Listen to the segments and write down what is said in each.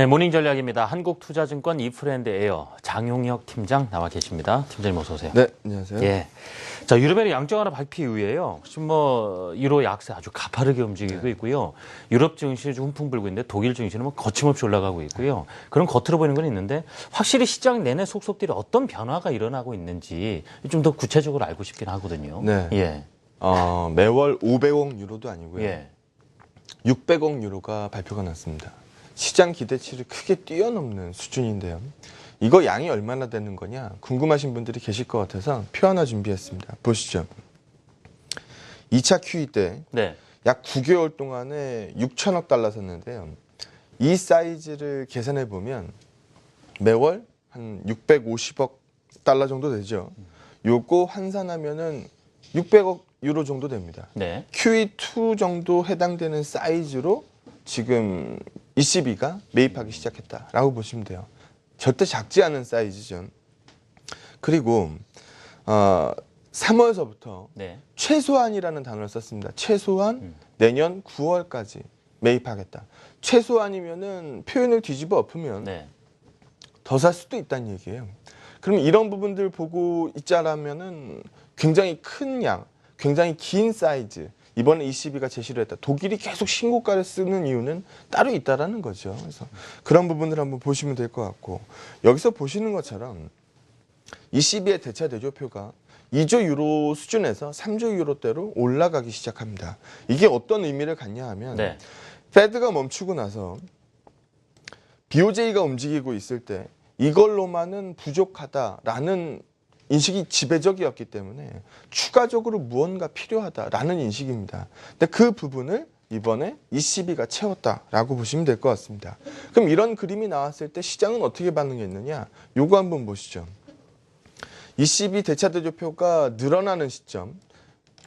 네, 모닝 전략입니다. 한국투자증권 이프랜드에어 장용혁 팀장 나와 계십니다. 팀장님 어서 오세요. 네, 안녕하세요. 예. 자, 유럽의 양적 완화 발표 이후에요. 지금 유로 약세 아주 가파르게 움직이고 있고요. 유럽 증시는 좀 훈풍 불고 있는데 독일 증시는 거침없이 올라가고 있고요. 그런 겉으로 보이는 건 있는데 확실히 시장 내내 속속들이 어떤 변화가 일어나고 있는지 좀 더 구체적으로 알고 싶긴 하거든요. 네. 예. 매월 500억 유로도 아니고요. 예. 600억 유로가 발표가 났습니다. 시장 기대치를 크게 뛰어넘는 수준인데요. 이거 양이 얼마나 되는 거냐 궁금하신 분들이 계실 것 같아서 표 하나 준비했습니다. 보시죠. 2차 QE 때 약 9개월 동안에 6천억 달러 샀는데요. 이 사이즈를 계산해 보면 매월 한 650억 달러 정도 되죠. 요거 환산하면은 600억 유로 정도 됩니다. 네. QE2 정도 해당되는 사이즈로 지금 ECB가 매입하기 시작했다라고 보시면 돼요. 절대 작지 않은 사이즈죠. 그리고 3월서부터 최소한이라는 단어를 썼습니다. 최소한 내년 9월까지 매입하겠다. 최소한이면은 표현을 뒤집어 엎으면 더 살 수도 있다는 얘기예요. 그럼 이런 부분들 보고 있자라면은 굉장히 큰 양, 굉장히 긴 사이즈. 이번에 ECB가 제시를 했다. 독일이 계속 신고가를 쓰는 이유는 따로 있다라는 거죠. 그래서 그런 부분을 한번 보시면 될 것 같고 여기서 보시는 것처럼 ECB의 대차 대조표가 2조 유로 수준에서 3조 유로대로 올라가기 시작합니다. 이게 어떤 의미를 갖냐 하면 페드가 멈추고 나서 BOJ가 움직이고 있을 때 이걸로만은 부족하다라는 인식이 지배적이었기 때문에 추가적으로 무언가 필요하다라는 인식입니다. 근데 그 부분을 이번에 ECB가 채웠다라고 보시면 될 것 같습니다. 그럼 이런 그림이 나왔을 때 시장은 어떻게 반응했느냐? 요거 한번 보시죠. ECB 대차 대조표가 늘어나는 시점.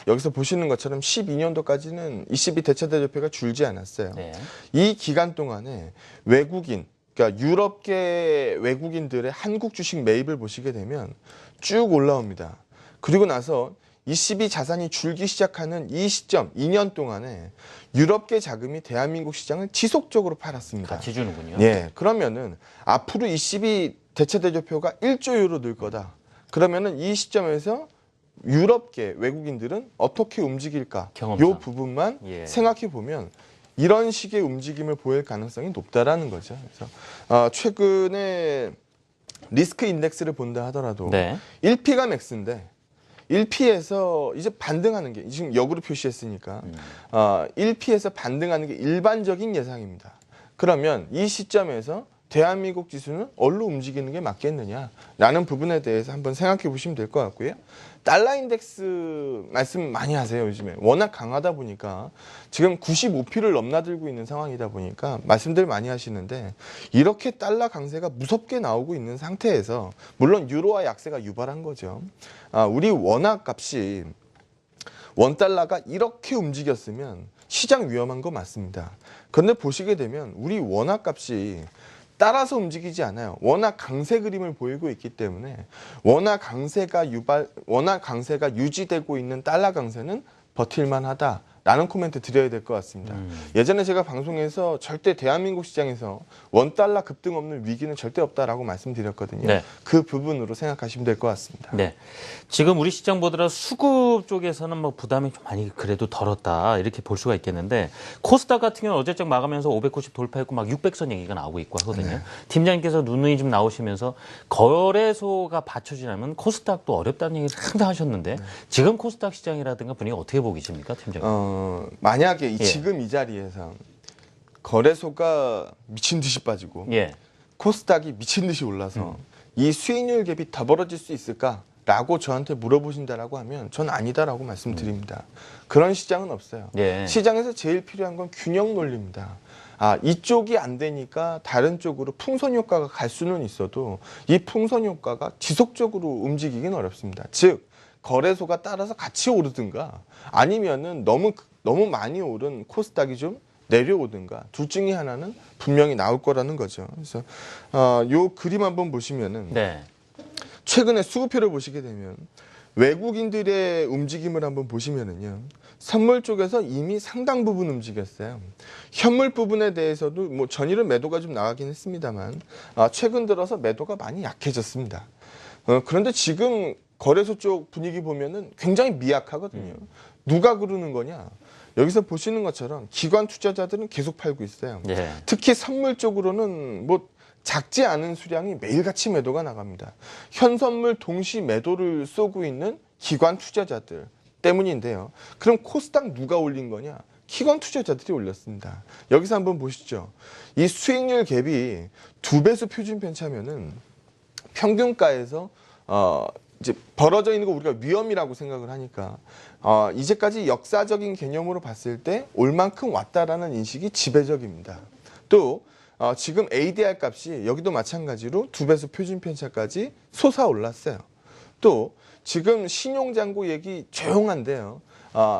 여기서 보시는 것처럼 12년도까지는 ECB 대차 대조표가 줄지 않았어요. 이 기간 동안에 외국인, 그러니까 유럽계 외국인들의 한국 주식 매입을 보시게 되면 쭉 올라옵니다. 그리고 나서 ECB 자산이 줄기 시작하는 이 시점, 2년 동안에 유럽계 자금이 대한민국 시장을 지속적으로 팔았습니다. 같이 주는군요. 예, 그러면은 앞으로 ECB 대차 대조표가 1조 유로 늘 거다. 그러면은 이 시점에서 유럽계 외국인들은 어떻게 움직일까? 이 부분만 생각해 보면 이런 식의 움직임을 보일 가능성이 높다라는 거죠. 그래서 최근에 리스크 인덱스를 본다 하더라도 1P가 맥스인데 1P에서 이제 반등하는 게 지금 역으로 표시했으니까 1P에서 반등하는 게 일반적인 예상입니다. 그러면 이 시점에서 대한민국 지수는 어디로 움직이는 게 맞겠느냐라는 부분에 대해서 한번 생각해 보시면 될 것 같고요. 달러 인덱스 말씀 많이 하세요, 요즘에. 워낙 강하다 보니까 지금 95P를 넘나들고 있는 상황이다 보니까 말씀들 많이 하시는데 이렇게 달러 강세가 무섭게 나오고 있는 상태에서 물론 유로화 약세가 유발한 거죠. 우리 원화 값이 원달러가 이렇게 움직였으면 시장 위험한 거 맞습니다. 그런데 보시게 되면 우리 원화 값이 따라서 움직이지 않아요. 워낙 강세 그림을 보이고 있기 때문에 워낙 강세가 유지되고 있는 달러 강세는 버틸만하다라는 코멘트 드려야 될 것 같습니다. 예전에 제가 방송에서 절대 대한민국 시장에서 원달러 급등 없는 위기는 절대 없다라고 말씀드렸거든요. 그 부분으로 생각하시면 될 것 같습니다. 지금 우리 시장 보더라도 수급 쪽에서는 부담이 좀 많이 그래도 덜었다 이렇게 볼 수가 있겠는데 코스닥 같은 경우는 어제적 마감하면서 590 돌파했고 막 600선 얘기가 나오고 있고 하거든요. 팀장님께서 누누이 좀 나오시면서 거래소가 받쳐지려면 코스닥도 어렵다는 얘기를 항상 하셨는데 지금 코스닥 시장이라든가 분위기 어떻게 보고 계십니까, 팀장님? 만약에 지금 이 자리에서 거래소가 미친 듯이 빠지고 코스닥이 미친 듯이 올라서 이 수익률 갭이 더 벌어질 수 있을까라고 저한테 물어보신다라고 하면 전 아니다라고 말씀드립니다. 그런 시장은 없어요. 시장에서 제일 필요한 건 균형 논리입니다. 이쪽이 안 되니까 다른 쪽으로 풍선 효과가 갈 수는 있어도 이 풍선 효과가 지속적으로 움직이긴 어렵습니다. 즉 거래소가 따라서 같이 오르든가 아니면은 너무 많이 오른 코스닥이 좀 내려오든가 둘 중에 하나는 분명히 나올 거라는 거죠. 그래서 요 그림 한번 보시면은 최근에 수급표를 보시게 되면 외국인들의 움직임을 한번 보시면은요. 선물 쪽에서 이미 상당 부분 움직였어요. 현물 부분에 대해서도 뭐 전일은 매도가 좀 나가긴 했습니다만 최근 들어서 매도가 많이 약해졌습니다. 그런데 지금 거래소 쪽 분위기 보면은 굉장히 미약하거든요. 누가 그러는 거냐? 여기서 보시는 것처럼 기관 투자자들은 계속 팔고 있어요. 예. 특히 선물 쪽으로는 뭐 작지 않은 수량이 매일같이 매도가 나갑니다. 현선물 동시 매도를 쏘고 있는 기관 투자자들 때문인데요. 그럼 코스닥 누가 올린 거냐? 기관 투자자들이 올렸습니다. 여기서 한번 보시죠. 이 수익률 갭이 2배수 표준 편차면은 평균가에서 이제 벌어져 있는 거 우리가 위험이라고 생각을 하니까 이제까지 역사적인 개념으로 봤을 때 올 만큼 왔다라는 인식이 지배적입니다. 또 지금 ADR 값이 여기도 마찬가지로 2배수 표준 편차까지 솟아올랐어요. 또 지금 신용잔고 얘기 조용한데요.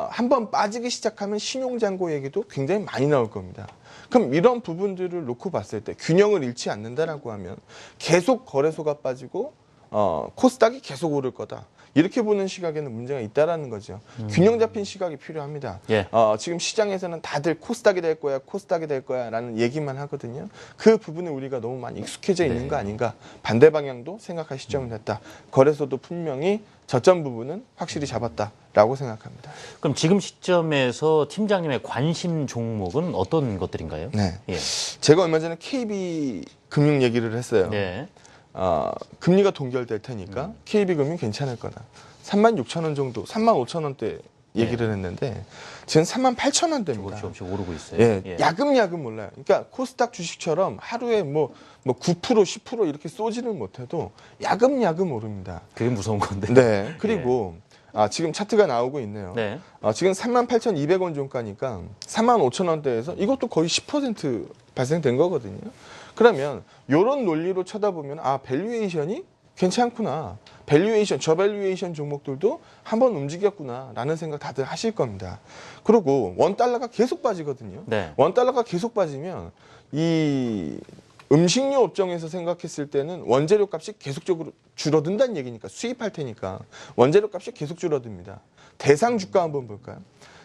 한번 빠지기 시작하면 신용잔고 얘기도 굉장히 많이 나올 겁니다. 그럼 이런 부분들을 놓고 봤을 때 균형을 잃지 않는다라고 하면 계속 거래소가 빠지고 코스닥이 계속 오를 거다. 이렇게 보는 시각에는 문제가 있다라는 거죠. 균형 잡힌 시각이 필요합니다. 예. 지금 시장에서는 다들 코스닥이 될 거야, 코스닥이 될 거야라는 얘기만 하거든요. 그 부분에 우리가 너무 많이 익숙해져 있는 거 아닌가. 반대 방향도 생각할 시점이 됐다. 거래소도 분명히 저점 부분은 확실히 잡았다라고 생각합니다. 그럼 지금 시점에서 팀장님의 관심 종목은 어떤 것들인가요? 네, 예. 제가 얼마 전에 KB 금융 얘기를 했어요. 네. 금리가 동결될 테니까 KB금융 괜찮을 거다. 36,000원 정도, 35,000원대 얘기를 했는데 지금 38,000원대입니다. 조금씩 오르고 있어요. 예, 야금야금 올라요. 그러니까 코스닥 주식처럼 하루에 뭐 9%, 10% 이렇게 쏘지는 못해도 야금야금 오릅니다. 그게 무서운 건데. 네. 그리고 지금 차트가 나오고 있네요. 네. 지금 38,200원 종가니까 35,000원대에서 이것도 거의 10% 발생된 거거든요. 그러면 이런 논리로 쳐다보면 밸류에이션이 괜찮구나. 밸류에이션, 저밸류에이션 종목들도 한번 움직였구나라는 생각 다들 하실 겁니다. 그리고 원달러가 계속 빠지거든요. 네. 원달러가 계속 빠지면 이 음식료 업종에서 생각했을 때는 원재료 값이 계속적으로 줄어든다는 얘기니까 수입할 테니까 원재료 값이 계속 줄어듭니다. 대상 주가 한번 볼까요?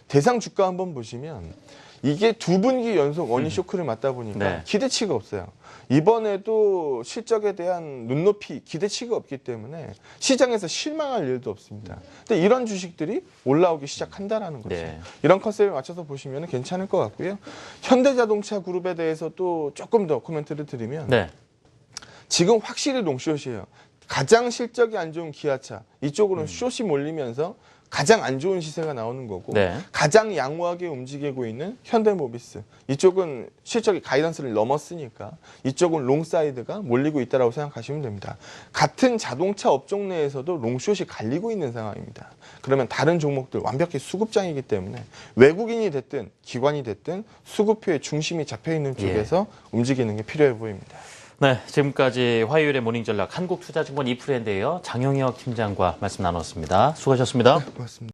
대상 주가 한번 보시면 이게 2분기 연속 원인 쇼크를 맞다 보니까 네. 기대치가 없어요. 이번에도 실적에 대한 눈높이, 기대치가 없기 때문에 시장에서 실망할 일도 없습니다. 근데 이런 주식들이 올라오기 시작한다라는 거죠. 네. 이런 컨셉에 맞춰서 보시면 괜찮을 것 같고요. 현대자동차 그룹에 대해서도 조금 더 코멘트를 드리면 네. 지금 확실히 롱숏이에요. 가장 실적이 안 좋은 기아차, 이쪽으로는 숏이 몰리면서 가장 안 좋은 시세가 나오는 거고 네. 가장 양호하게 움직이고 있는 현대모비스 이쪽은 실적이 가이던스를 넘었으니까 이쪽은 롱사이드가 몰리고 있다고 생각하시면 됩니다. 같은 자동차 업종 내에서도 롱숏이 갈리고 있는 상황입니다. 그러면 다른 종목들 완벽히 수급장이기 때문에 외국인이 됐든 기관이 됐든 수급표의 중심이 잡혀있는 쪽에서 움직이는 게 필요해 보입니다. 네, 지금까지 화요일의 모닝전략 한국투자증권 이프랜드예요. 장영혁 팀장과 말씀 나눴습니다. 수고하셨습니다. 네, 고맙습니다.